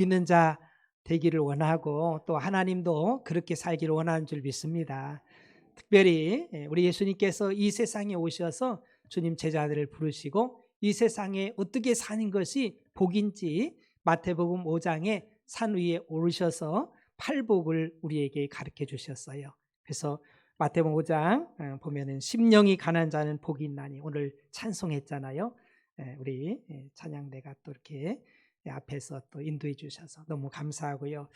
믿는 자 되기를 원하고 또 하나님도 그렇게 살기를 원하는 줄 믿습니다. 특별히 우리 예수님께서 이 세상에 오셔서 주님 제자들을 부르시고 이 세상에 어떻게 사는 것이 복인지 마태복음 5장에 산 위에 오르셔서 팔복을 우리에게 가르쳐 주셨어요. 그래서 마태복음 5장 보면은 심령이 가난한 자는 복이 있나니 오늘 찬송했잖아요. 우리 찬양대가 또 이렇게 앞에서 또 인도해 주셔서 너무 감사하고요.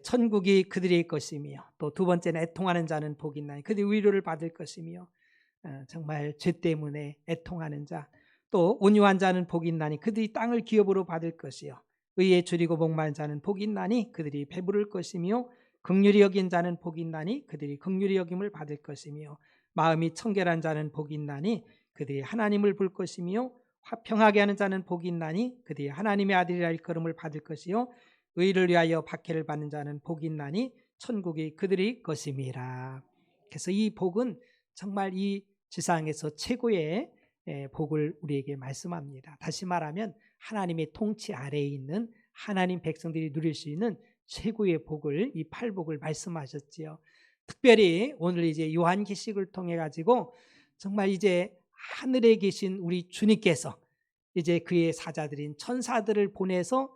천국이 그들의 것이며 또 두 번째는 애통하는 자는 복이 있나니 그들이 위로를 받을 것이며 정말 죄 때문에 애통하는 자 또 온유한 자는 복이 있나니 그들이 땅을 기업으로 받을 것이요 의에 줄이고 복마른 자는 복이 있나니 그들이 배부를 것이며 긍휼히 여긴 자는 복이 있나니 그들이 긍휼히 여김을 받을 것이며 마음이 청결한 자는 복이 있나니 그들이 하나님을 볼 것이며 화평하게 하는 자는 복이 있나니 그들이 하나님의 아들이라 일컬음을 받을 것이요 의를 위하여 박해를 받는 자는 복이 있나니 천국이 그들의 것임이라. 그래서 이 복은 정말 이 지상에서 최고의 복을 우리에게 말씀합니다. 다시 말하면 하나님의 통치 아래에 있는 하나님 백성들이 누릴 수 있는 최고의 복을 이 팔복을 말씀하셨지요. 특별히 오늘 이제 요한계시록을 통해 가지고 정말 이제 하늘에 계신 우리 주님께서 이제 그의 사자들인 천사들을 보내서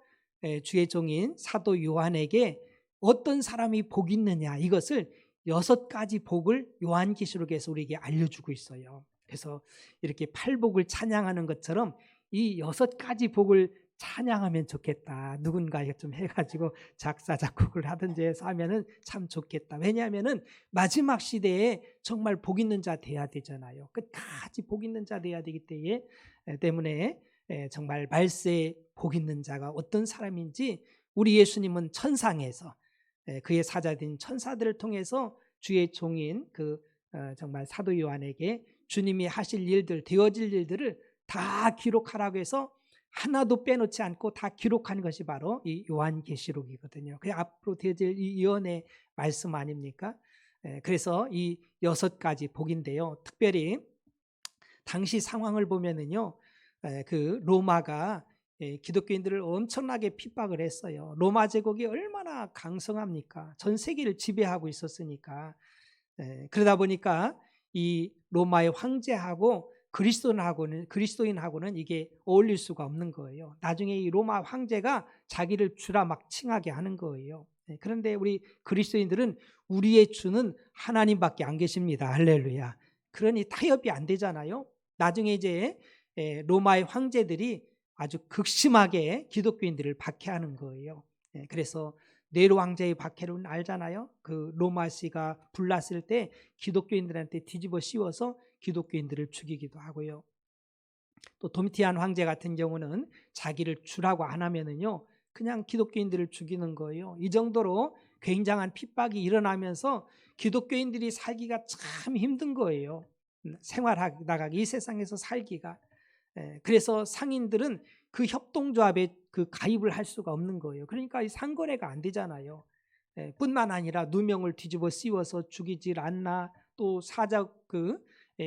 주의 종인 사도 요한에게 어떤 사람이 복이 있느냐 이것을 6가지 복을 요한계시록에서 우리에게 알려주고 있어요. 그래서 이렇게 팔복을 찬양하는 것처럼 이 6가지 복을 찬양하면 좋겠다. 누군가 좀 해가지고 작사 작곡을 하든지 해서 하면은 참 좋겠다. 왜냐하면은 마지막 시대에 정말 복 있는 자 돼야 되잖아요. 끝까지 복 있는 자 돼야 되기 때문에 정말 말세에 복 있는 자가 어떤 사람인지 우리 예수님은 천상에서 그의 사자된 천사들을 통해서 주의 종인 정말 사도 요한에게 주님이 하실 일들, 되어질 일들을 다 기록하라고 해서 하나도 빼놓지 않고 다 기록한 것이 바로 이 요한계시록이거든요. 그 앞으로 되어질 이 예언의 말씀 아닙니까? 그래서 이 6가지 복인데요. 특별히 당시 상황을 보면은요, 그 로마가 기독교인들을 엄청나게 핍박을 했어요. 로마 제국이 얼마나 강성합니까? 전 세계를 지배하고 있었으니까. 그러다 보니까 이 로마의 황제하고 그리스도인하고는 이게 어울릴 수가 없는 거예요. 나중에 이 로마 황제가 자기를 주라 막 칭하게 하는 거예요. 그런데 우리 그리스도인들은 우리의 주는 하나님밖에 안 계십니다. 할렐루야. 그러니 타협이 안 되잖아요. 나중에 이제 로마의 황제들이 아주 극심하게 기독교인들을 박해하는 거예요. 그래서 네로 왕제의 박해를 알잖아요. 그 로마시가 불났을 때 기독교인들한테 뒤집어 씌워서 기독교인들을 죽이기도 하고요. 또 도미티안 황제 같은 경우는 자기를 주라고 안 하면은요 그냥 기독교인들을 죽이는 거예요. 이 정도로 굉장한 핍박이 일어나면서 기독교인들이 살기가 참 힘든 거예요. 생활하다가 이 세상에서 살기가. 그래서 상인들은 그 협동조합에 가입을 할 수가 없는 거예요. 그러니까 이 상거래가 안 되잖아요. 뿐만 아니라 누명을 뒤집어 씌워서 죽이질 않나, 또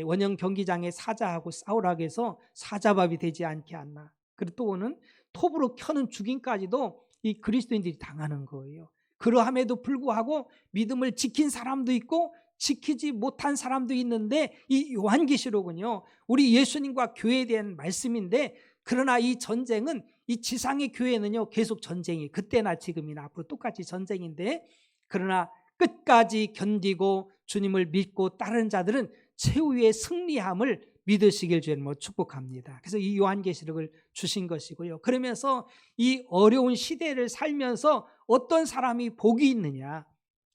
원형 경기장에 사자하고 싸우라고 해서 사자밥이 되지 않게 않나. 그리고 또는 톱으로 켜는 죽임까지도 이 그리스도인들이 당하는 거예요. 그러함에도 불구하고 믿음을 지킨 사람도 있고 지키지 못한 사람도 있는데 이 요한계시록은요 우리 예수님과 교회에 대한 말씀인데, 그러나 이 전쟁은 이 지상의 교회는요 계속 전쟁이 그때나 지금이나 앞으로 똑같이 전쟁인데, 그러나 끝까지 견디고 주님을 믿고 따르는 자들은 최후의 승리함을 믿으시길 주님으로 축복합니다. 그래서 이 요한계시록을 주신 것이고요. 그러면서 이 어려운 시대를 살면서 어떤 사람이 복이 있느냐,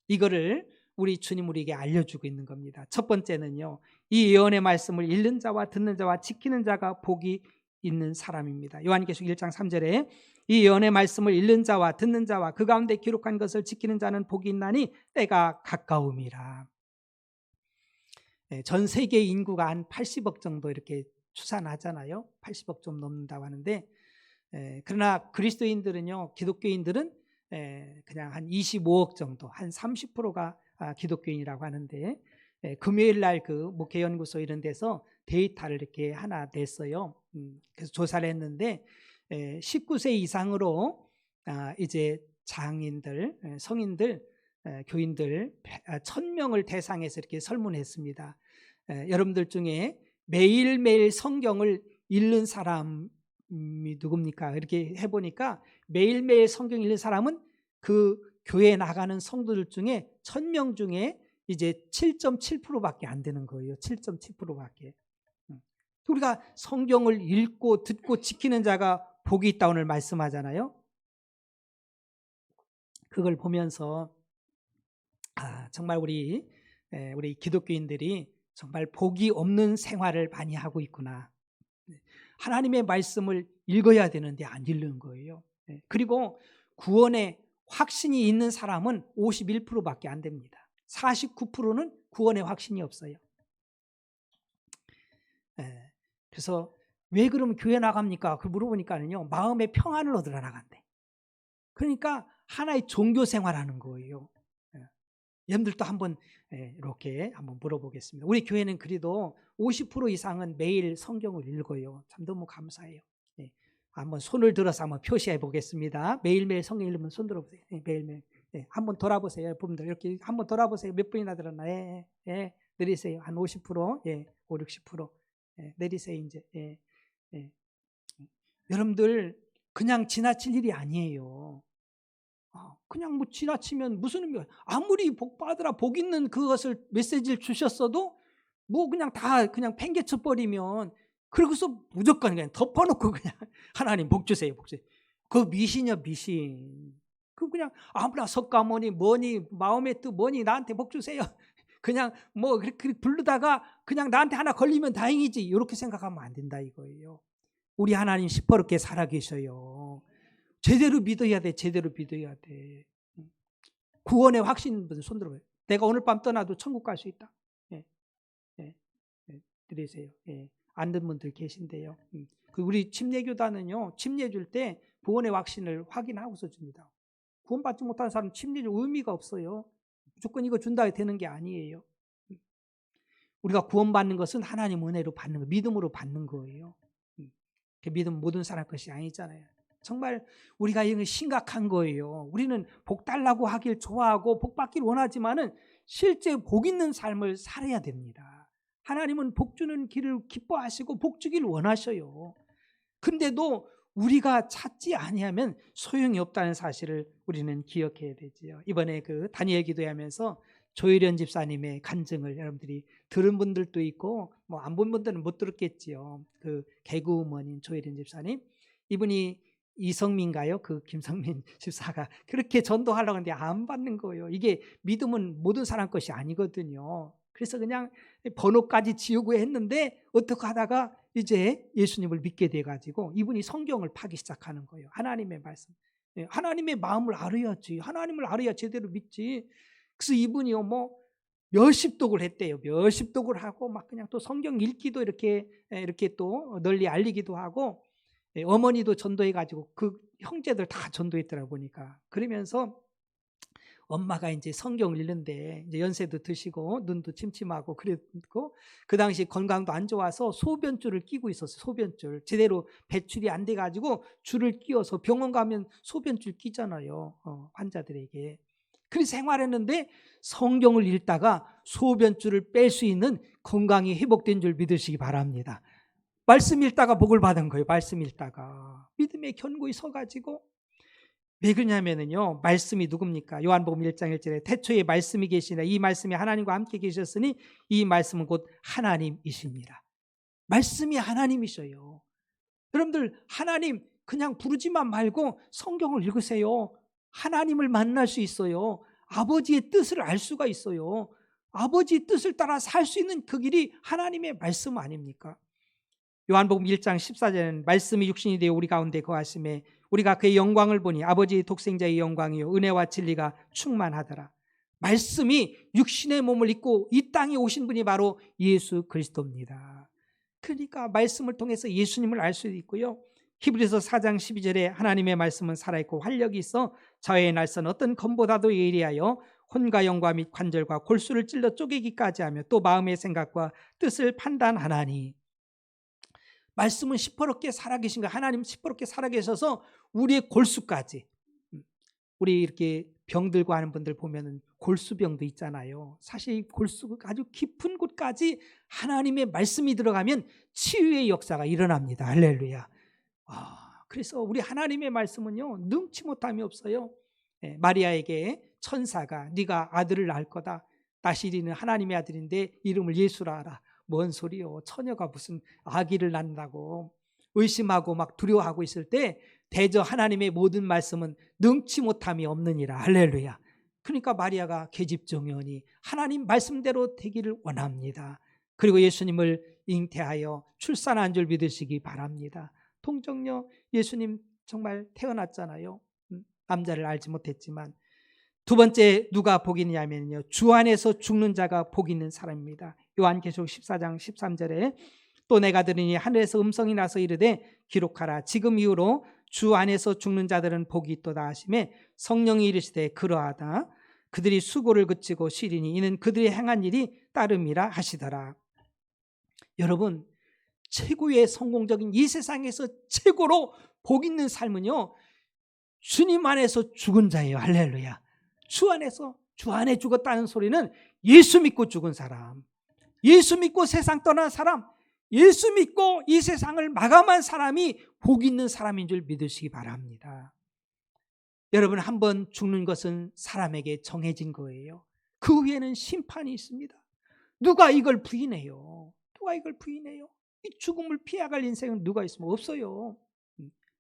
이거를 우리 주님 우리에게 알려주고 있는 겁니다. 첫 번째는요, 이 예언의 말씀을 읽는 자와 듣는 자와 지키는 자가 복이 있는 사람입니다. 요한계시록 1장 3절에 이 예언의 말씀을 읽는 자와 듣는 자와 그 가운데 기록한 것을 지키는 자는 복이 있나니 때가 가까움이라. 전 세계 인구가 한 80억 정도 이렇게 추산하잖아요. 80억 좀 넘는다고 하는데, 그러나 그리스도인들은요, 기독교인들은 그냥 한 25억 정도, 한 30%가 기독교인이라고 하는데, 금요일 날 그 목회연구소 이런 데서 데이터를 이렇게 하나 냈어요. 그래서 조사를 했는데 19세 이상으로 이제 장인들, 성인들, 교인들 1,000명을 대상해서 이렇게 설문했습니다. 여러분들 중에 매일매일 성경을 읽는 사람이 누굽니까? 이렇게 해보니까 매일매일 성경 읽는 사람은 그 교회에 나가는 성도들 중에 1,000명 중에 이제 7.7%밖에 안 되는 거예요. 7.7%밖에. 우리가 성경을 읽고 듣고 지키는 자가 복이 있다 오늘 말씀하잖아요. 그걸 보면서 정말 우리 기독교인들이 정말 복이 없는 생활을 많이 하고 있구나. 하나님의 말씀을 읽어야 되는데 안 읽는 거예요. 그리고 구원의 확신이 있는 사람은 51%밖에 안 됩니다. 49%는 구원의 확신이 없어요. 그래서 왜 그러면 교회 나갑니까? 그 물어보니까는요, 마음의 평안을 얻으러 나간대. 그러니까 하나의 종교 생활하는 거예요. 여러분들도 한번 이렇게 한번 물어보겠습니다. 우리 교회는 그래도 50% 이상은 매일 성경을 읽어요. 참 너무 감사해요. 한번 손을 들어서 한번 표시해 보겠습니다. 매일매일 성경 읽으면 손 들어보세요. 매일매일. 한번 돌아보세요. 여러분들 이렇게 한번 돌아보세요. 몇 분이나 들었나? 내리세요. 한 50%, 5, 60%. 내리세요. 이제. 여러분들 그냥 지나칠 일이 아니에요. 그냥 뭐 지나치면 무슨 의미가, 아무리 복 받으라 복 있는 그것을 메시지를 주셨어도 뭐 그냥 다 그냥 팽개쳐 버리면, 그러고서 무조건 그냥 덮어놓고 그냥 하나님 복 주세요, 복 주세요. 그 미신이야, 미신. 그 그냥 아무나 석가모니 뭐니 마음의 뜻 뭐니 나한테 복 주세요. 그냥 뭐 그렇게 부르다가 그냥 나한테 하나 걸리면 다행이지, 이렇게 생각하면 안 된다 이거예요. 우리 하나님 시퍼렇게 살아계셔요. 제대로 믿어야 돼. 제대로 믿어야 돼. 구원의 확신 분들 손 들어봐요. 내가 오늘 밤 떠나도 천국 갈 수 있다. 들으세요. 안 듣는 분들 계신데요. 우리 침례교단은요, 침례 줄 때 구원의 확신을 확인하고서 줍니다. 구원받지 못한 사람 침례 줄 의미가 없어요. 무조건 이거 준다 해 되는 게 아니에요. 우리가 구원받는 것은 하나님 은혜로 받는 거, 믿음으로 받는 거예요. 그 믿음 모든 사람 것이 아니잖아요. 정말 우리가 이건 심각한 거예요. 우리는 복 달라고 하길 좋아하고 복 받길 원하지만은 실제 복 있는 삶을 살아야 됩니다. 하나님은 복 주는 길을 기뻐하시고 복 주길 원하셔요. 근데도 우리가 찾지 아니하면 소용이 없다는 사실을 우리는 기억해야 되지요. 이번에 그 다니엘 기도하면서 조혜련 집사님의 간증을 여러분들이 들은 분들도 있고 뭐 안 본 분들은 못 들었겠지요. 그 개그우먼인 조혜련 집사님, 이분이 이성민가요? 그 김성민 집사가 그렇게 전도하려고 하는데 안 받는 거예요. 이게 믿음은 모든 사람 것이 아니거든요. 그래서 그냥 번호까지 지우고 했는데 어떻게 하다가 이제 예수님을 믿게 돼가지고 이분이 성경을 파기 시작하는 거예요. 하나님의 말씀, 하나님의 마음을 알아야지. 하나님을 알아야 제대로 믿지. 그래서 이분이요 뭐 몇십 독을 했대요. 몇십 독을 하고 막 그냥 또 성경 읽기도 이렇게 또 널리 알리기도 하고, 어머니도 전도해가지고 그 형제들 다 전도했더라 보니까. 그러면서 엄마가 이제 성경을 읽는데 이제 연세도 드시고 눈도 침침하고 그랬고, 그 당시 건강도 안 좋아서 소변줄을 끼고 있었어요. 소변줄 제대로 배출이 안 돼가지고 줄을 끼워서 병원 가면 소변줄 끼잖아요, 환자들에게. 그래서 생활했는데 성경을 읽다가 소변줄을 뺄 수 있는 건강이 회복된 줄 믿으시기 바랍니다. 말씀 읽다가 복을 받은 거예요. 말씀 읽다가 믿음의 견고히 서가지고. 왜 그러냐면요, 말씀이 누굽니까? 요한복음 1장 1절에 태초에 말씀이 계시니라. 이 말씀이 하나님과 함께 계셨으니 이 말씀은 곧 하나님이십니다. 말씀이 하나님이셔요. 여러분들 하나님 그냥 부르지만 말고 성경을 읽으세요. 하나님을 만날 수 있어요. 아버지의 뜻을 알 수가 있어요. 아버지의 뜻을 따라 살 수 있는 그 길이 하나님의 말씀 아닙니까? 요한복음 1장 14절에는 말씀이 육신이 되어 우리 가운데 거하심에 우리가 그의 영광을 보니 아버지의 독생자의 영광이요 은혜와 진리가 충만하더라. 말씀이 육신의 몸을 입고 이 땅에 오신 분이 바로 예수 그리스도입니다. 그러니까 말씀을 통해서 예수님을 알 수 있고요. 히브리서 4장 12절에 하나님의 말씀은 살아있고 활력이 있어 저의 날선 어떤 검보다도 예리하여 혼과 영과 및 관절과 골수를 찔러 쪼개기까지 하며 또 마음의 생각과 뜻을 판단하나니. 말씀은 시퍼렇게 살아계신 거, 하나님 시퍼렇게 살아계셔서 우리의 골수까지, 우리 이렇게 병들고 하는 분들 보면은 골수병도 있잖아요. 사실 골수 아주 깊은 곳까지 하나님의 말씀이 들어가면 치유의 역사가 일어납니다. 할렐루야. 그래서 우리 하나님의 말씀은요, 능치 못함이 없어요. 마리아에게 천사가 네가 아들을 낳을 거다. 나시리는 하나님의 아들인데 이름을 예수라 하라. 뭔 소리요? 처녀가 무슨 아기를 낳는다고 의심하고 막 두려워하고 있을 때 대저 하나님의 모든 말씀은 능치 못함이 없느니라. 할렐루야. 그러니까 마리아가 계집종연히 하나님 말씀대로 되기를 원합니다. 그리고 예수님을 잉태하여 출산한 줄 믿으시기 바랍니다. 통정녀 예수님 정말 태어났잖아요. 남자를 알지 못했지만. 두 번째 누가 복이 있냐면요, 주 안에서 죽는 자가 복이 있는 사람입니다. 요한계시록 14장 13절에 또 내가 들으니 하늘에서 음성이 나서 이르되 기록하라. 지금 이후로 주 안에서 죽는 자들은 복이 있도다 하시매 성령이 이르시되 그러하다. 그들이 수고를 그치고 쉬리니 이는 그들이 행한 일이 따름이라 하시더라. 여러분, 최고의 성공적인 이 세상에서 최고로 복 있는 삶은요, 주님 안에서 죽은 자예요. 할렐루야. 주 안에 죽었다는 소리는 예수 믿고 죽은 사람, 예수 믿고 세상 떠난 사람, 예수 믿고 이 세상을 마감한 사람이 복 있는 사람인 줄 믿으시기 바랍니다. 여러분, 한번 죽는 것은 사람에게 정해진 거예요. 그 후에는 심판이 있습니다. 누가 이걸 부인해요? 누가 이걸 부인해요? 이 죽음을 피해갈 인생은 누가 있으면 없어요.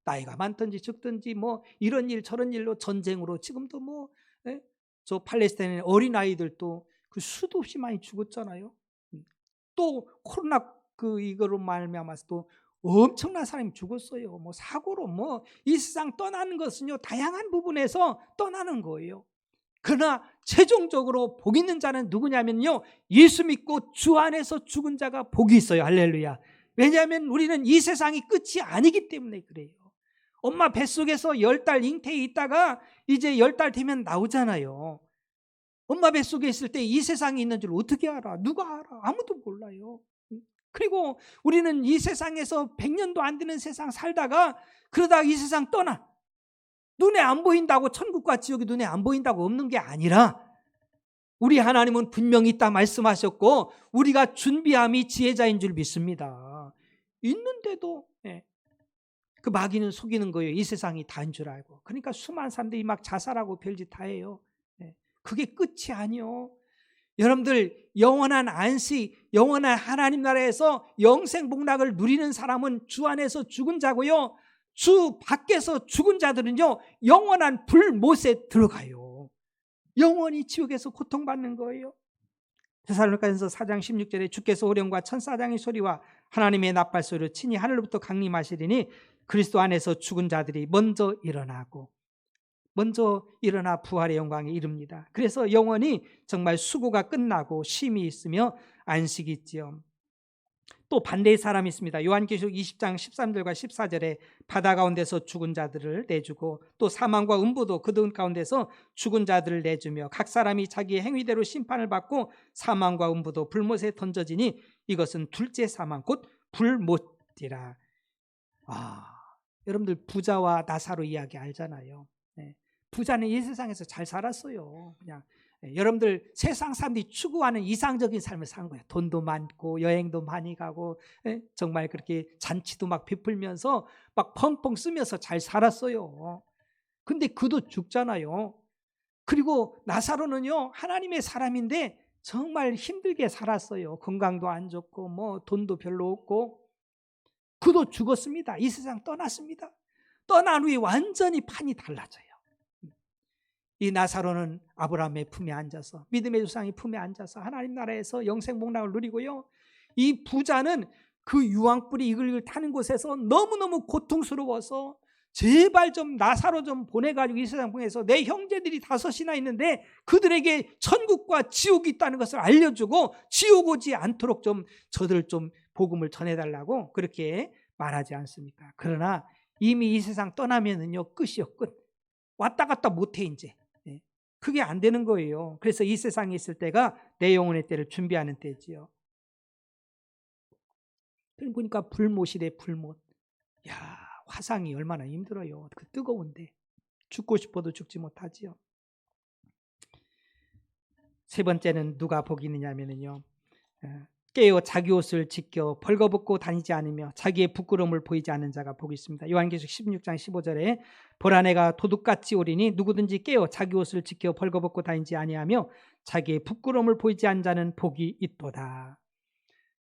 나이가 많든지 적든지 뭐 이런 일 저런 일로 전쟁으로 지금도 뭐 저 팔레스타인의 어린아이들도 그 수도 없이 많이 죽었잖아요. 또 코로나 이거로 말미암아서 또 엄청난 사람이 죽었어요. 뭐 사고로 뭐 이 세상 떠나는 것은요, 다양한 부분에서 떠나는 거예요. 그러나 최종적으로 복 있는 자는 누구냐면요, 예수 믿고 주 안에서 죽은 자가 복이 있어요. 할렐루야. 왜냐하면 우리는 이 세상이 끝이 아니기 때문에 그래요. 엄마 뱃속에서 10달 잉태에 있다가 이제 10달 되면 나오잖아요. 엄마 뱃속에 있을 때 이 세상에 있는 줄 어떻게 알아? 누가 알아? 아무도 몰라요. 그리고 우리는 이 세상에서 100년도 안 되는 세상 살다가 그러다가 이 세상 떠나. 눈에 안 보인다고 천국과 지옥이 눈에 안 보인다고 없는 게 아니라 우리 하나님은 분명히 있다 말씀하셨고 우리가 준비함이 지혜자인 줄 믿습니다. 있는데도 그 마귀는 속이는 거예요. 이 세상이 다인 줄 알고. 그러니까 수많은 사람들이 막 자살하고 별짓 다 해요. 그게 끝이 아니요. 여러분들, 영원한 안식, 영원한 하나님 나라에서 영생 복락을 누리는 사람은 주 안에서 죽은 자고요, 주 밖에서 죽은 자들은요, 영원한 불못에 들어가요. 영원히 지옥에서 고통받는 거예요. 데살로니가전서 4장 16절에 주께서 호령과 천사장의 소리와 하나님의 나팔 소리로 친히 하늘로부터 강림하시리니 그리스도 안에서 죽은 자들이 먼저 일어나 부활의 영광에 이릅니다. 그래서 영원히 정말 수고가 끝나고 쉼이 있으며 안식이 있지요. 또 반대의 사람이 있습니다. 요한계시록 20장 13절과 14절에 바다 가운데서 죽은 자들을 내주고 또 사망과 음부도 그들 가운데서 죽은 자들을 내주며 각 사람이 자기의 행위대로 심판을 받고 사망과 음부도 불못에 던져지니 이것은 둘째 사망 곧 불못이라. 여러분들 부자와 나사로 이야기 알잖아요. 부자는 이 세상에서 잘 살았어요. 그냥 여러분들 세상 사람들이 추구하는 이상적인 삶을 산 거예요. 돈도 많고 여행도 많이 가고 정말 그렇게 잔치도 막 베풀면서 막 펑펑 쓰면서 잘 살았어요. 근데 그도 죽잖아요. 그리고 나사로는요, 하나님의 사람인데 정말 힘들게 살았어요. 건강도 안 좋고 뭐 돈도 별로 없고 그도 죽었습니다. 이 세상 떠났습니다. 떠난 후에 완전히 판이 달라져요. 이 나사로는 아브라함의 품에 앉아서, 믿음의 조상의 품에 앉아서 하나님 나라에서 영생 복락을 누리고요, 이 부자는 그 유황불이 이글이글 타는 곳에서 너무너무 고통스러워서 제발 좀 나사로 좀 보내가지고 이 세상 보내서 내 형제들이 5이나 있는데 그들에게 천국과 지옥이 있다는 것을 알려주고 지옥 오지 않도록 좀 저들 좀 복음을 전해달라고 그렇게 말하지 않습니까? 그러나 이미 이 세상 떠나면은요, 끝이요, 끝. 왔다 갔다 못해 이제. 그게 안 되는 거예요. 그래서 이 세상에 있을 때가 내 영혼의 때를 준비하는 때지요. 그러니까 불못이래, 불못. 야, 화상이 얼마나 힘들어요. 그 뜨거운데. 죽고 싶어도 죽지 못하지요. 세 번째는 누가 복이 있느냐면요, 깨어 자기 옷을 지켜 벌거벗고 다니지 않으며 자기의 부끄러움을 보이지 않는 자가 복이 있습니다. 요한계시록 16장 15절에 보라 내가 도둑같이 오리니 누구든지 깨어 자기 옷을 지켜 벌거벗고 다니지 아니하며 자기의 부끄러움을 보이지 않는 자는 복이 있도다.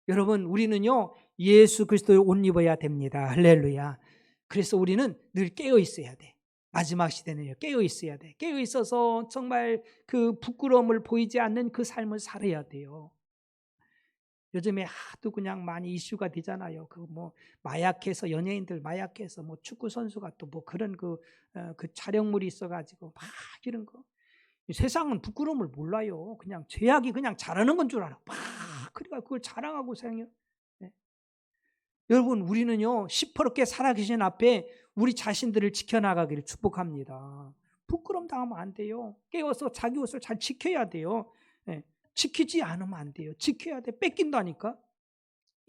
여러분, 우리는요 예수 그리스도의 옷 입어야 됩니다. 할렐루야. 그래서 우리는 늘 깨어 있어야 돼. 마지막 시대는요 깨어 있어야 돼. 깨어 있어서 정말 그 부끄러움을 보이지 않는 그 삶을 살아야 돼요. 요즘에 하도 그냥 많이 이슈가 되잖아요. 그 뭐 마약해서 연예인들 마약해서 뭐 축구 선수가 또 뭐 그런 그 촬영물이 있어가지고 막 이런 거. 세상은 부끄러움을 몰라요. 그냥 죄악이 그냥 잘하는 건 줄 알아. 막 그러니까 그걸 자랑하고 생겨. 네. 여러분, 우리는요 시퍼렇게 살아계신 앞에 우리 자신들을 지켜나가기를 축복합니다. 부끄럼 당하면 안 돼요. 깨워서 자기 옷을 잘 지켜야 돼요. 네. 지키지 않으면 안 돼요. 지켜야 돼. 뺏긴다니까.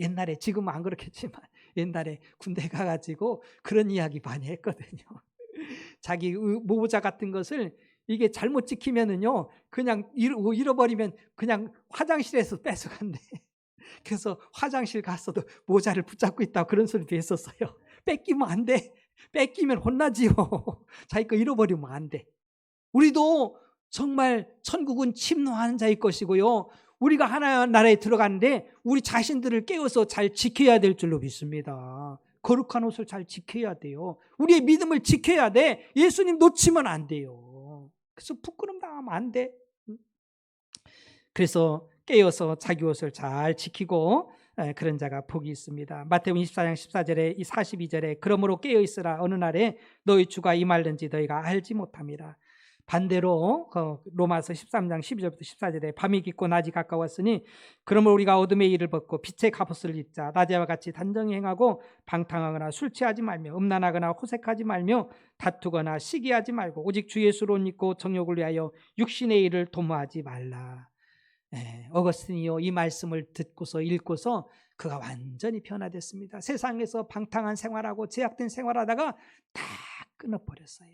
옛날에, 지금은 안 그렇겠지만 옛날에 군대 가가지고 그런 이야기 많이 했거든요. 자기 모자 같은 것을 이게 잘못 지키면은요 그냥 잃어버리면 그냥 화장실에서 뺏어간대. 그래서 화장실 갔어도 모자를 붙잡고 있다고 그런 소리도 했었어요. 뺏기면 안 돼. 뺏기면 혼나지요. 자기 거 잃어버리면 안 돼. 우리도 정말 천국은 침노하는 자일 것이고요, 우리가 하나의 나라에 들어가는데 우리 자신들을 깨워서 잘 지켜야 될 줄로 믿습니다. 거룩한 옷을 잘 지켜야 돼요. 우리의 믿음을 지켜야 돼. 예수님 놓치면 안 돼요. 그래서 부끄럼 당하면 안 돼. 그래서 깨어서 자기 옷을 잘 지키고 그런 자가 복이 있습니다. 마태복음 24장 14절에 42절에 그러므로 깨어 있으라. 어느 날에 너희 주가 임할는지 너희가 알지 못함이라. 반대로 로마서 13장 12절부터 14절에 밤이 깊고 낮이 가까웠으니 그러므로 우리가 어둠의 일을 벗고 빛의 갑옷을 입자. 낮에와 같이 단정히 행하고 방탕하거나 술 취하지 말며 음란하거나 호색하지 말며 다투거나 시기하지 말고 오직 주 예수를 옷 입고 정욕을 위하여 육신의 일을 도모하지 말라. 어거스틴이요 이 말씀을 듣고서 읽고서 그가 완전히 변화됐습니다. 세상에서 방탕한 생활하고 제약된 생활하다가 다 끊어버렸어요.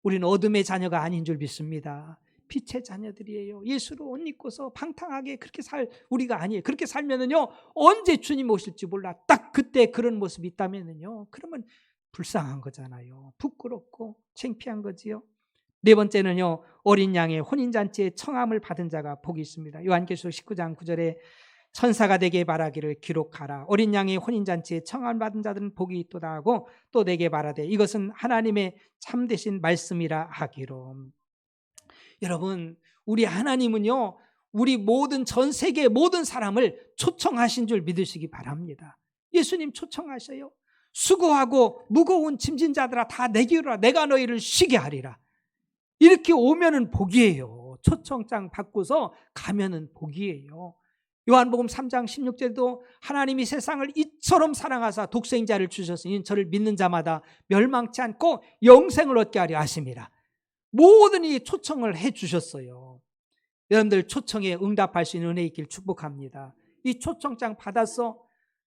우리는 어둠의 자녀가 아닌 줄 믿습니다. 빛의 자녀들이에요. 예수로 옷 입고서 방탕하게 그렇게 살 우리가 아니에요. 그렇게 살면은요 언제 주님 오실지 몰라. 딱 그때 그런 모습이 있다면은요 그러면 불쌍한 거잖아요. 부끄럽고 창피한 거지요. 네 번째는요 어린 양의 혼인잔치에 청함을 받은 자가 복이 있습니다. 요한계시록 19장 9절에 천사가 내게 말하기를 기록하라. 어린 양의 혼인잔치에 청함을 받은 자들은 복이 있도다 하고 또 내게 말하되 이것은 하나님의 참되신 말씀이라 하기로. 여러분, 우리 하나님은요 우리 모든 전 세계 모든 사람을 초청하신 줄 믿으시기 바랍니다. 예수님 초청하셔요. 수고하고 무거운 짐진 자들아 다 내게로 오라. 내가 너희를 쉬게 하리라. 이렇게 오면은 복이에요. 초청장 받고서 가면은 복이에요. 요한복음 3장 16절도 하나님이 세상을 이처럼 사랑하사 독생자를 주셨으니 저를 믿는 자마다 멸망치 않고 영생을 얻게 하려 하심이라. 모든 이 초청을 해 주셨어요. 여러분들 초청에 응답할 수 있는 은혜 있길 축복합니다. 이 초청장 받아서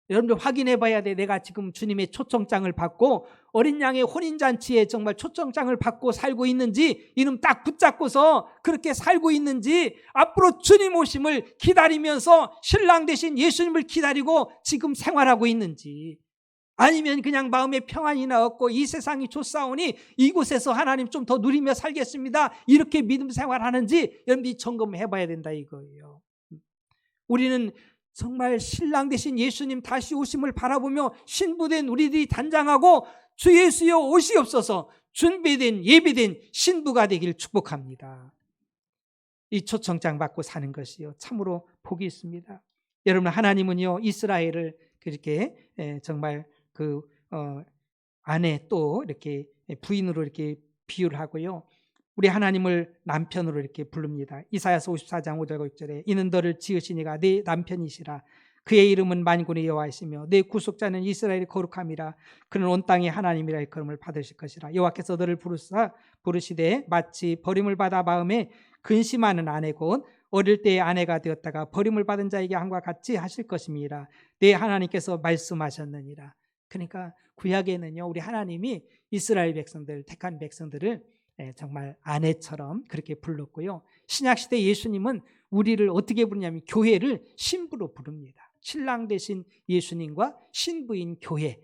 여러분들 확인해 봐야 돼. 내가 지금 주님의 초청장을 받고 어린 양의 혼인잔치에 정말 초청장을 받고 살고 있는지, 이놈 딱 붙잡고서 그렇게 살고 있는지, 앞으로 주님 오심을 기다리면서 신랑 되신 예수님을 기다리고 지금 생활하고 있는지, 아니면 그냥 마음에 평안이나 얻고 이 세상이 좋사오니 이곳에서 하나님 좀 더 누리며 살겠습니다 이렇게 믿음 생활하는지 여러분들이 점검해 봐야 된다 이거예요. 우리는 정말 신랑 되신 예수님 다시 오심을 바라보며 신부된 우리들이 단장하고 주 예수여 오시옵소서 준비된 예비된 신부가 되길 축복합니다. 이 초청장 받고 사는 것이요 참으로 복이 있습니다. 여러분, 하나님은요 이스라엘을 그렇게 정말 그 아내 또 이렇게 부인으로 이렇게 비유를 하고요, 우리 하나님을 남편으로 이렇게 부릅니다. 이사야서 54장 5절과 6절에 이는 너를 지으시니가 내 남편이시라. 그의 이름은 만군의 여호와이시며 내 구속자는 이스라엘의 거룩함이라. 그는 온 땅의 하나님이라 일컬음을 받으실 것이라. 여호와께서 너를 부르시되 마치 버림을 받아 마음에 근심하는 아내 곧 어릴 때의 아내가 되었다가 버림을 받은 자에게 함과 같이 하실 것임이라. 내 하나님께서 말씀하셨느니라. 그러니까 구약에는요, 우리 하나님이 이스라엘 백성들, 택한 백성들을 정말 아내처럼 그렇게 불렀고요. 신약시대 예수님은 우리를 어떻게 부르냐면 교회를 신부로 부릅니다. 신랑 되신 예수님과 신부인 교회.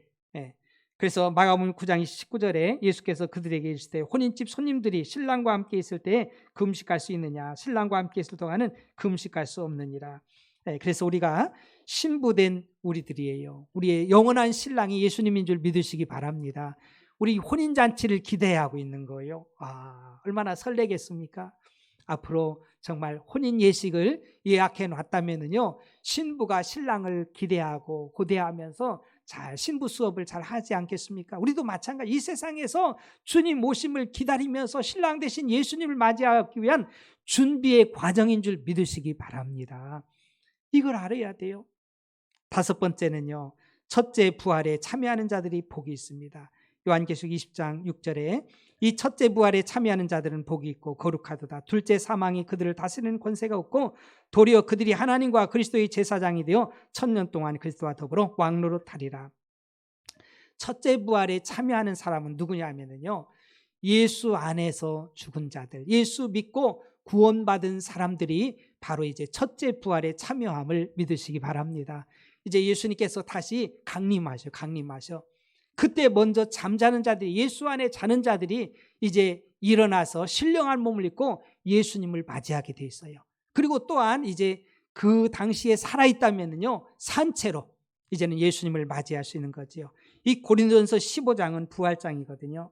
그래서 마가복음 9장 19절에 예수께서 그들에게 이르시되 혼인집 손님들이 신랑과 함께 있을 때 금식할 수 있느냐, 신랑과 함께 있을 동안은 금식할 수 없느니라. 그래서 우리가 신부된 우리들이에요. 우리의 영원한 신랑이 예수님인 줄 믿으시기 바랍니다. 우리 혼인잔치를 기대하고 있는 거예요. 얼마나 설레겠습니까? 앞으로 정말 혼인 예식을 예약해 놨다면은요, 신부가 신랑을 기대하고 고대하면서 잘 신부 수업을 잘 하지 않겠습니까? 우리도 마찬가지. 이 세상에서 주님 오심을 기다리면서 신랑 되신 예수님을 맞이하기 위한 준비의 과정인 줄 믿으시기 바랍니다. 이걸 알아야 돼요. 다섯 번째는요, 첫째 부활에 참여하는 자들이 복이 있습니다. 요한계시록 20장 6절에 이 첫째 부활에 참여하는 자들은 복이 있고 거룩하도다. 둘째 사망이 그들을 다스리는 권세가 없고 도리어 그들이 하나님과 그리스도의 제사장이 되어 1000년 동안 그리스도와 더불어 왕노릇하리라. 첫째 부활에 참여하는 사람은 누구냐 하면요, 예수 안에서 죽은 자들, 예수 믿고 구원받은 사람들이 바로 이제 첫째 부활에 참여함을 믿으시기 바랍니다. 이제 예수님께서 다시 강림하셔. 그때 먼저 잠자는 자들이, 예수 안에 자는 자들이 이제 일어나서 신령한 몸을 입고 예수님을 맞이하게 돼 있어요. 그리고 또한 이제 그 당시에 살아있다면요, 산채로 이제는 예수님을 맞이할 수 있는 거지요. 이 고린도전서 15장은 부활장이거든요.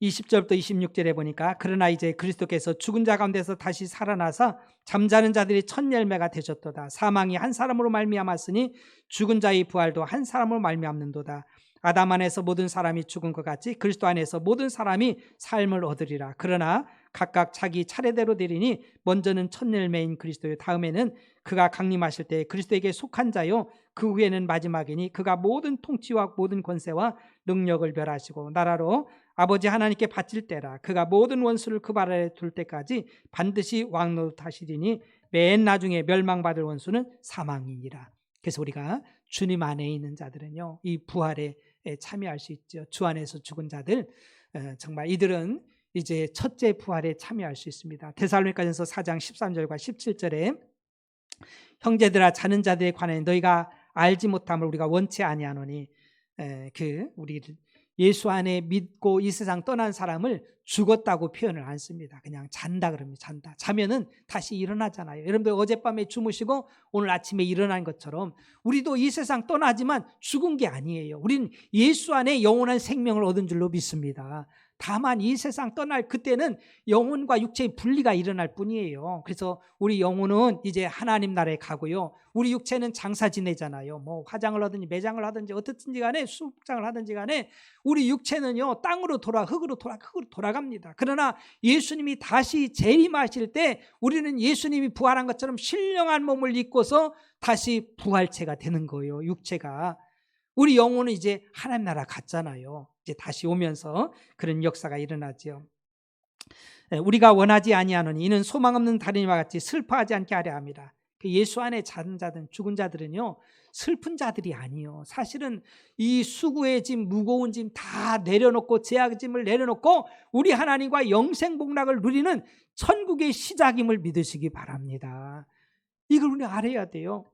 20절부터 26절에 보니까 그러나 이제 그리스도께서 죽은 자 가운데서 다시 살아나서 잠자는 자들이 첫 열매가 되셨도다. 사망이 한 사람으로 말미암았으니 죽은 자의 부활도 한 사람으로 말미암는도다. 아담 안에서 모든 사람이 죽은 것 같이 그리스도 안에서 모든 사람이 삶을 얻으리라. 그러나 각각 자기 차례대로 되리니 먼저는 첫 열매인 그리스도요, 다음에는 그가 강림하실 때 그리스도에게 속한 자요, 그 후에는 마지막이니 그가 모든 통치와 모든 권세와 능력을 멸하시고 나라로 아버지 하나님께 바칠 때라. 그가 모든 원수를 그 발 아래 둘 때까지 반드시 왕노릇하시리니 맨 나중에 멸망받을 원수는 사망이니라. 그래서 우리가 주님 안에 있는 자들은요, 이 부활에 참여할 수 있죠. 주 안에서 죽은 자들, 정말 이들은 이제 첫째 부활에 참여할 수 있습니다. 데살로니가전서 4장 13절과 17절에 형제들아, 자는 자들에 관하여 너희가 알지 못함을 우리가 원치 아니하노니, 우리 예수 안에 믿고 이 세상 떠난 사람을 죽었다고 표현을 안 씁니다. 그냥 잔다 그럽니다. 잔다. 자면은 다시 일어나잖아요. 여러분들 어젯밤에 주무시고 오늘 아침에 일어난 것처럼 우리도 이 세상 떠나지만 죽은 게 아니에요. 우리는 예수 안에 영원한 생명을 얻은 줄로 믿습니다. 다만 이 세상 떠날 그때는 영혼과 육체의 분리가 일어날 뿐이에요. 그래서 우리 영혼은 이제 하나님 나라에 가고요, 우리 육체는 장사 지내잖아요. 뭐 화장을 하든지 매장을 하든지 어떻든지 간에 수장을 하든지 간에 우리 육체는요, 땅으로 흙으로 돌아갑니다. 그러나 예수님이 다시 재림하실 때 우리는 예수님이 부활한 것처럼 신령한 몸을 입고서 다시 부활체가 되는 거예요. 육체가. 우리 영혼은 이제 하나님 나라 갔잖아요. 이제 다시 오면서 그런 역사가 일어나죠. 우리가 원하지 아니하노니 이는 소망 없는 다름이와 같이 슬퍼하지 않게 하려 합니다. 예수 안에 자는 자들, 죽은 자들은요, 슬픈 자들이 아니요, 사실은 이 수고의 짐, 무거운 짐 다 내려놓고, 죄악의 짐을 내려놓고 우리 하나님과 영생 복락을 누리는 천국의 시작임을 믿으시기 바랍니다. 이걸 우리 알아야 돼요.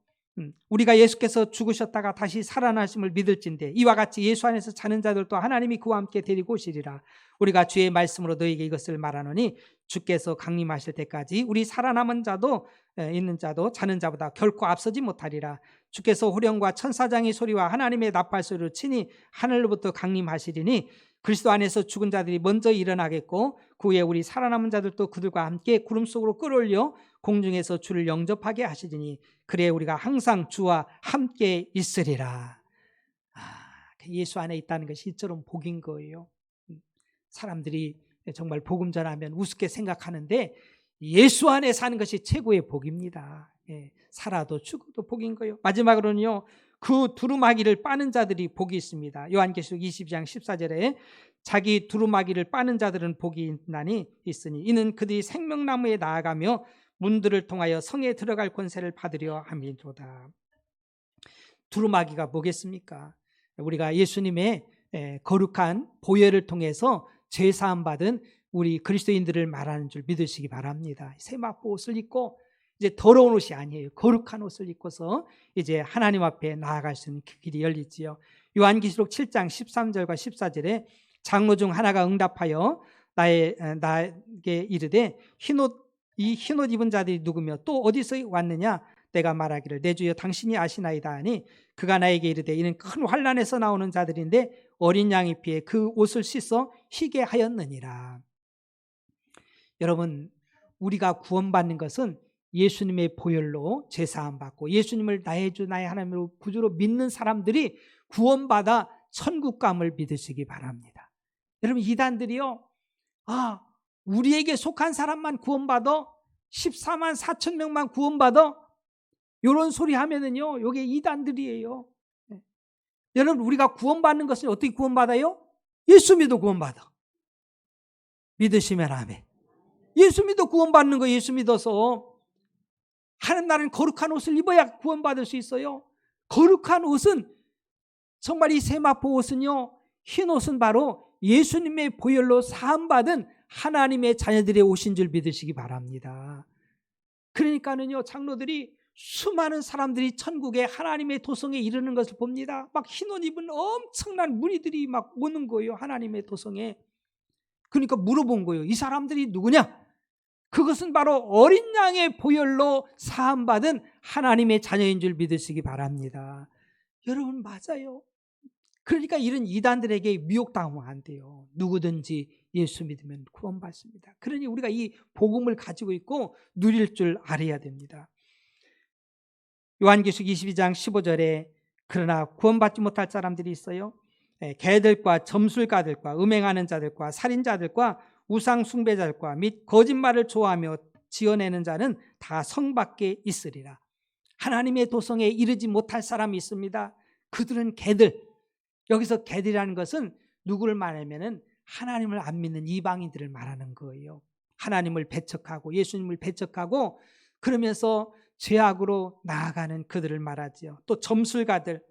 우리가 예수께서 죽으셨다가 다시 살아나심을 믿을진대 이와 같이 예수 안에서 자는 자들도 하나님이 그와 함께 데리고 오시리라. 우리가 주의 말씀으로 너에게 이것을 말하노니 주께서 강림하실 때까지 우리 살아남은 자도 있는 자도 자는 자보다 결코 앞서지 못하리라. 주께서 호령과 천사장의 소리와 하나님의 나팔 소리로 친히 하늘로부터 강림하시리니 그리스도 안에서 죽은 자들이 먼저 일어나겠고 그 후에 우리 살아남은 자들도 그들과 함께 구름 속으로 끌어올려 공중에서 주를 영접하게 하시리니 그래 우리가 항상 주와 함께 있으리라. 예수 안에 있다는 것이 이처럼 복인 거예요. 사람들이 정말 복음 전하면 우습게 생각하는데 예수 안에 사는 것이 최고의 복입니다. 살아도 죽어도 복인 거예요. 마지막으로는요, 그 두루마기를 빠는 자들이 복이 있습니다. 요한계시록 22장 14절에 자기 두루마기를 빠는 자들은 복이 있으니 이는 그들이 생명나무에 나아가며 문들을 통하여 성에 들어갈 권세를 받으려 함이로다. 두루마기가 뭐겠습니까? 우리가 예수님의 거룩한 보혈을 통해서 죄 사함 받은 우리 그리스도인들을 말하는 줄 믿으시기 바랍니다. 세마포 옷을 입고 이제 더러운 옷이 아니에요. 거룩한 옷을 입고서 이제 하나님 앞에 나아갈 수 있는 그 길이 열리지요. 요한계시록 7장 13절과 14절에 장로 중 하나가 응답하여 나에게 이르되 이 흰옷 입은 자들이 누구며 또 어디서 왔느냐? 내가 말하기를 내 주여 당신이 아시나이다 하니 그가 나에게 이르되 이는 큰 환난에서 나오는 자들인데 어린 양의 피에 그 옷을 씻어 희게 하였느니라. 여러분, 우리가 구원받는 것은 예수님의 보혈로 제사함 받고 예수님을 나의 주 나의 하나님으로 구주로 믿는 사람들이 구원받아 천국 감을 믿으시기 바랍니다. 여러분, 이단들이요, 우리에게 속한 사람만 구원받아 14만 4천 명만 구원받아 이런 소리 하면은요, 이게 이단들이에요. 여러분, 우리가 구원받는 것은 어떻게 구원받아요? 예수 믿어 구원받아. 믿으시면 아멘. 예수 믿어 구원받는 거. 예수 믿어서 하나님 나라는 거룩한 옷을 입어야 구원받을 수 있어요. 거룩한 옷은 정말 이 세마포 옷은요, 흰 옷은 바로 예수님의 보혈로 사함받은 하나님의 자녀들의 옷인 줄 믿으시기 바랍니다. 그러니까는요, 장로들이 수많은 사람들이 천국에 하나님의 도성에 이르는 것을 봅니다. 막 흰옷 입은 엄청난 무리들이 막 오는 거예요, 하나님의 도성에. 그러니까 물어본 거예요. 이 사람들이 누구냐? 그것은 바로 어린 양의 보혈로 사함받은 하나님의 자녀인 줄 믿으시기 바랍니다. 여러분, 맞아요. 그러니까 이런 이단들에게 미혹당하면 안 돼요. 누구든지 예수 믿으면 구원받습니다. 그러니 우리가 이 복음을 가지고 있고 누릴 줄 알아야 됩니다. 요한계시록 22장 15절에 그러나 구원받지 못할 사람들이 있어요. 개들과 점술가들과 음행하는 자들과 살인자들과 우상 숭배자들과 및 거짓말을 좋아하며 지어내는 자는 다 성 밖에 있으리라. 하나님의 도성에 이르지 못할 사람이 있습니다. 그들은 개들. 여기서 개들이라는 것은 누구를 말하면은 하나님을 안 믿는 이방인들을 말하는 거예요. 하나님을 배척하고 예수님을 배척하고 그러면서 죄악으로 나아가는 그들을 말하지요. 또 점술가들,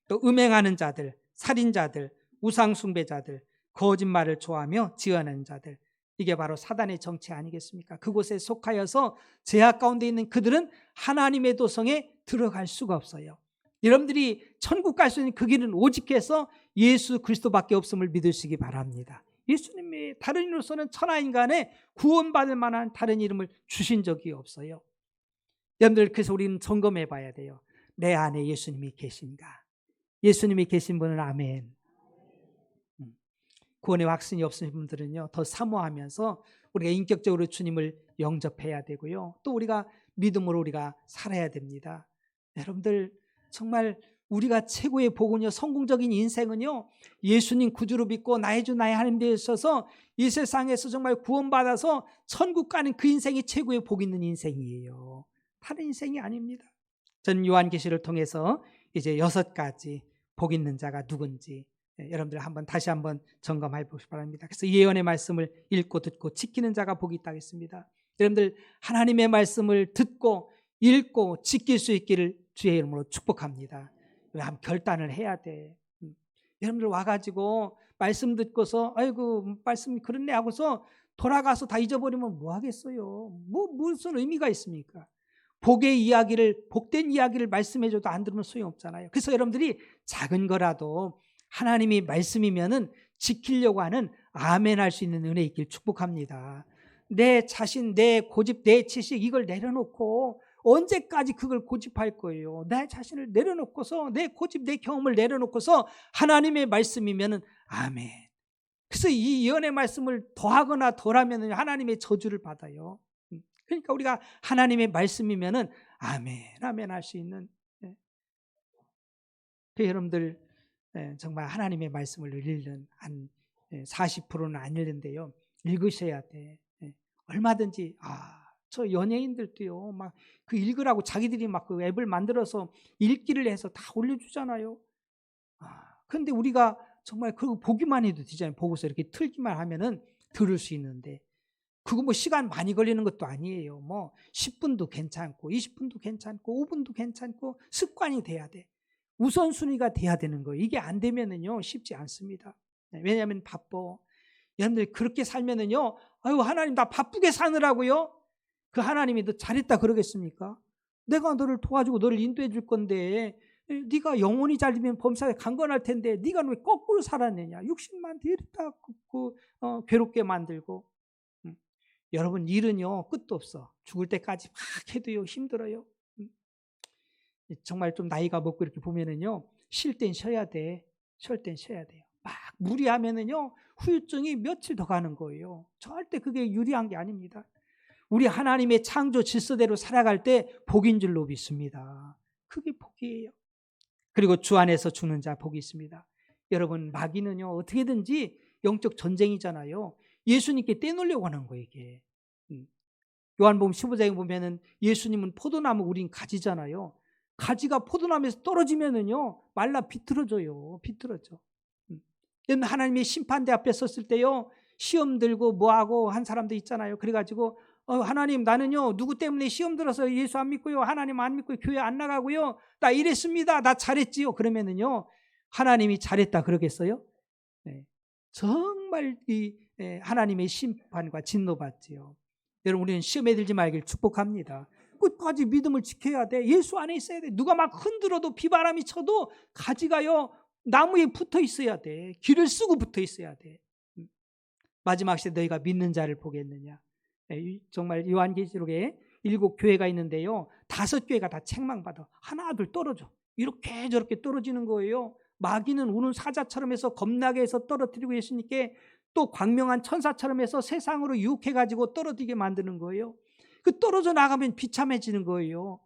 또 음행하는 자들, 살인자들, 우상 숭배자들, 거짓말을 좋아하며 지어내는 자들. 이게 바로 사단의 정치 아니겠습니까? 그곳에 속하여서 죄악 가운데 있는 그들은 하나님의 도성에 들어갈 수가 없어요. 여러분들이 천국 갈 수 있는 그 길은 오직해서 예수 그리스도밖에 없음을 믿으시기 바랍니다. 예수님이 다른 이로서는 천하인간에 구원받을 만한 다른 이름을 주신 적이 없어요. 여러분들, 그래서 우리는 점검해 봐야 돼요. 내 안에 예수님이 계신가? 예수님이 계신 분은 아멘. 구원의 확신이 없으신 분들은요, 더 사모하면서 우리가 인격적으로 주님을 영접해야 되고요. 또 우리가 믿음으로 우리가 살아야 됩니다. 여러분들, 정말 우리가 최고의 복은요, 성공적인 인생은요, 예수님 구주로 믿고 나의 주 나의 하나님 되셔서 이 세상에서 정말 구원받아서 천국 가는 그 인생이 최고의 복 있는 인생이에요. 다른 인생이 아닙니다. 전 요한계시를 통해서 이제 6가지 복 있는 자가 누군지 여러분들 다시 한번 점검해 보시기 바랍니다. 그래서 예언의 말씀을 읽고 듣고 지키는 자가 복이 있다 했습니다. 여러분들, 하나님의 말씀을 듣고 읽고 지킬 수 있기를 주의 이름으로 축복합니다. 한 결단을 해야 돼. 여러분들 와가지고 말씀 듣고서 아이고 말씀이 그렇네 하고서 돌아가서 다 잊어버리면 뭐 하겠어요? 무슨 의미가 있습니까? 복의 이야기를, 복된 이야기를 말씀해줘도 안 들으면 소용없잖아요. 그래서 여러분들이 작은 거라도 하나님이 말씀이면은 지키려고 하는 아멘 할 수 있는 은혜 있길 축복합니다. 내 자신, 내 고집, 내 지식 이걸 내려놓고 언제까지 그걸 고집할 거예요? 내 자신을 내려놓고서 내 고집, 내 경험을 내려놓고서 하나님의 말씀이면은 아멘. 그래서 이 예언의 말씀을 더하거나 덜하면 하나님의 저주를 받아요. 그러니까 우리가 하나님의 말씀이면은 아멘, 아멘 할 수 있는. 여러분들 정말 하나님의 말씀을 읽는 한 40%는 안 읽는데요. 읽으셔야 돼. 얼마든지 저 연예인들도요, 막 그 읽으라고 자기들이 막 그 앱을 만들어서 읽기를 해서 다 올려주잖아요. 그런데 우리가 정말 그거 보기만 해도 되잖아요. 보고서 이렇게 틀기만 하면은 들을 수 있는데 그거 뭐 시간 많이 걸리는 것도 아니에요. 뭐 10분도 괜찮고 20분도 괜찮고 5분도 괜찮고 습관이 돼야 돼. 우선순위가 돼야 되는 거예요. 이게 안 되면은요 쉽지 않습니다. 왜냐하면 바빠. 여러분들 그렇게 살면은요, 아유 하나님 나 바쁘게 사느라고요. 그 하나님이 너 잘했다 그러겠습니까? 내가 너를 도와주고 너를 인도해 줄 건데 네가 영혼이 잘리면 범사에 강건할 텐데 네가 왜 거꾸로 살았느냐? 육신만 데리다 굽고 괴롭게 만들고. 여러분 일은요 끝도 없어. 죽을 때까지 막 해도요 힘들어요. 정말 좀 나이가 먹고 이렇게 보면은요 쉴 땐 쉬어야 돼. 쉴 땐 쉬어야 돼요. 막 무리하면은요 후유증이 며칠 더 가는 거예요. 절대 그게 유리한 게 아닙니다. 우리 하나님의 창조 질서대로 살아갈 때 복인 줄로 믿습니다. 그게 복이에요. 그리고 주 안에서 죽는 자 복이 있습니다. 여러분 마귀는요 어떻게든지 영적 전쟁이잖아요. 예수님께 떼놓으려고 하는 거예요 이게. 요한복음 15장에 보면은 예수님은 포도나무, 우린 가지잖아요. 가지가 포도나무에서 떨어지면은요 말라 비틀어져요. 비틀어져. 하나님의 심판대 앞에 섰을 때요 시험 들고 뭐하고 한 사람도 있잖아요. 그래가지고 하나님 나는요 누구 때문에 시험 들어서 예수 안 믿고요, 하나님 안 믿고 교회 안 나가고요, 나 이랬습니다, 나 잘했지요. 그러면은요 하나님이 잘했다 그러겠어요? 네. 정말 하나님의 심판과 진노받지요. 여러분 우리는 시험에 들지 말길 축복합니다. 끝까지 믿음을 지켜야 돼. 예수 안에 있어야 돼. 누가 막 흔들어도 비바람이 쳐도 가지가요 나무에 붙어 있어야 돼. 길을 쓰고 붙어 있어야 돼. 마지막 시대 너희가 믿는 자를 보겠느냐. 정말 요한계시록에 7 교회가 있는데요 5 교회가 다 책망받아. 하나 둘 떨어져. 이렇게 저렇게 떨어지는 거예요. 마귀는 우는 사자처럼 해서 겁나게 해서 떨어뜨리고 예수님께 또 광명한 천사처럼 해서 세상으로 유혹해가지고 떨어지게 만드는 거예요. 그 떨어져 나가면 비참해지는 거예요.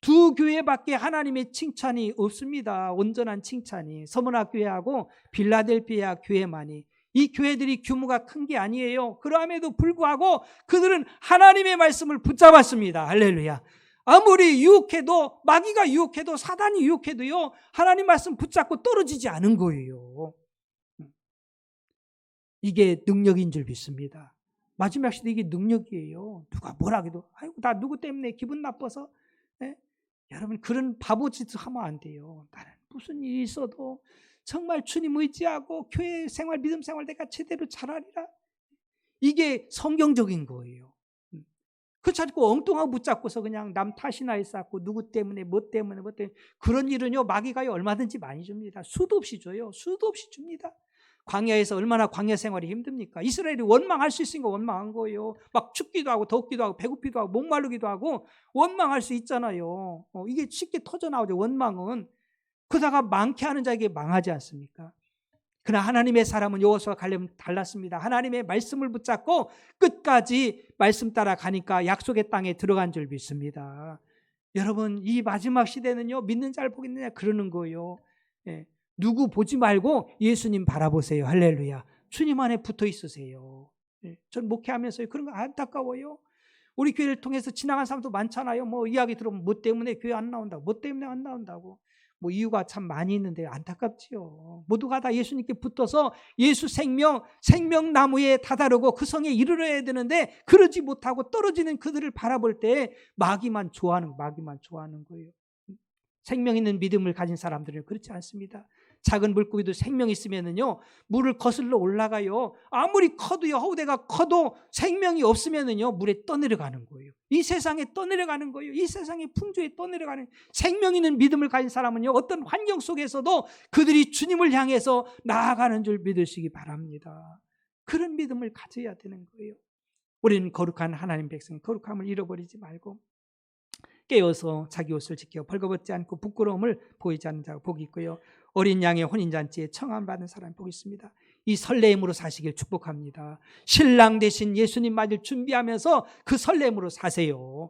2 교회밖에 하나님의 칭찬이 없습니다. 온전한 칭찬이. 서문화 교회하고 빌라델피아 교회만이. 이 교회들이 규모가 큰 게 아니에요. 그럼에도 불구하고 그들은 하나님의 말씀을 붙잡았습니다. 할렐루야. 아무리 유혹해도, 마귀가 유혹해도, 사단이 유혹해도요 하나님 말씀 붙잡고 떨어지지 않은 거예요. 이게 능력인 줄 믿습니다. 마지막 시대 이게 능력이에요. 누가 뭐라 해도 아이고 나 누구 때문에 기분 나빠서. 여러분 그런 바보짓 하면 안 돼요. 나는 무슨 일이 있어도 정말 주님 의지하고 교회 생활, 믿음 생활 내가 제대로 잘하리라. 이게 성경적인 거예요. 그렇지 않고 엉뚱하고 붙잡고서 그냥 남 탓이나 했었고 누구 때문에 뭐 때문에 그런 일은요 마귀가요 얼마든지 많이 줍니다. 수도 없이 줘요. 수도 없이 줍니다. 광야에서 얼마나 광야 생활이 힘듭니까? 이스라엘이 원망할 수 있으니까 원망한 거예요. 막 춥기도 하고 덥기도 하고 배고프기도 하고 목마르기도 하고 원망할 수 있잖아요. 이게 쉽게 터져나오죠. 원망은. 그러다가 많게 하는 자에게 망하지 않습니까? 그러나 하나님의 사람은 여호수아와 갈렙은 달랐습니다. 하나님의 말씀을 붙잡고 끝까지 말씀 따라 가니까 약속의 땅에 들어간 줄 믿습니다. 여러분 이 마지막 시대는요 믿는 자를 보겠느냐 그러는 거예요. 누구 보지 말고 예수님 바라보세요. 할렐루야. 주님 안에 붙어 있으세요. 전 목회하면서 그런 거 안타까워요. 우리 교회를 통해서 지나간 사람도 많잖아요. 뭐 이야기 들어보면 뭐 때문에 교회 안 나온다고, 뭐 때문에 안 나온다고. 뭐 이유가 참 많이 있는데 안타깝지요. 모두가 다 예수님께 붙어서 예수 생명나무에 다다르고 그 성에 이르러야 되는데 그러지 못하고 떨어지는 그들을 바라볼 때 마귀만 좋아하는 거예요. 생명 있는 믿음을 가진 사람들은 그렇지 않습니다. 작은 물고기도 생명 있으면은요 물을 거슬러 올라가요. 아무리 커도요 허우대가 커도 생명이 없으면은요 물에 떠내려가는 거예요. 이 세상에 떠내려가는 거예요. 이 세상의 풍조에 떠내려가는. 생명 있는 믿음을 가진 사람은요 어떤 환경 속에서도 그들이 주님을 향해서 나아가는 줄 믿으시기 바랍니다. 그런 믿음을 가져야 되는 거예요. 우리는 거룩한 하나님 백성, 거룩함을 잃어버리지 말고 깨어서 자기 옷을 지켜 벌거벗지 않고 부끄러움을 보이지 않는 자가 복이 있고요. 어린 양의 혼인잔치에 청함받은 사람이 복이 있습니다. 이 설레임으로 사시길 축복합니다. 신랑 대신 예수님 맞을 준비하면서 그 설렘으로 사세요.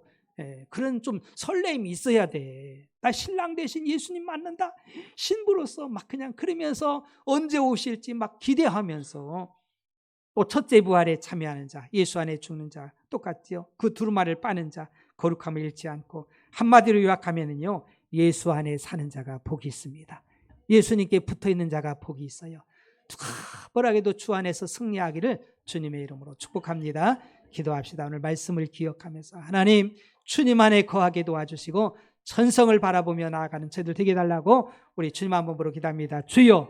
그런 좀 설렘이 있어야 돼. 나 신랑 대신 예수님 맞는다. 신부로서 막 그냥 그러면서 언제 오실지 막 기대하면서 또 첫째 부활에 참여하는 자, 예수 안에 죽는 자 똑같지요. 그 두루마리를 빠는 자, 거룩함을 잃지 않고 한마디로 요약하면은요 예수 안에 사는 자가 복이 있습니다. 예수님께 붙어있는 자가 복이 있어요. 누가 뭐라 해도 주 안에서 승리하기를 주님의 이름으로 축복합니다. 기도합시다. 오늘 말씀을 기억하면서 하나님 주님 안에 거하게 도와주시고 천성을 바라보며 나아가는 저희들 되게 해달라고 우리 주님 한번 부르 기도합니다. 주여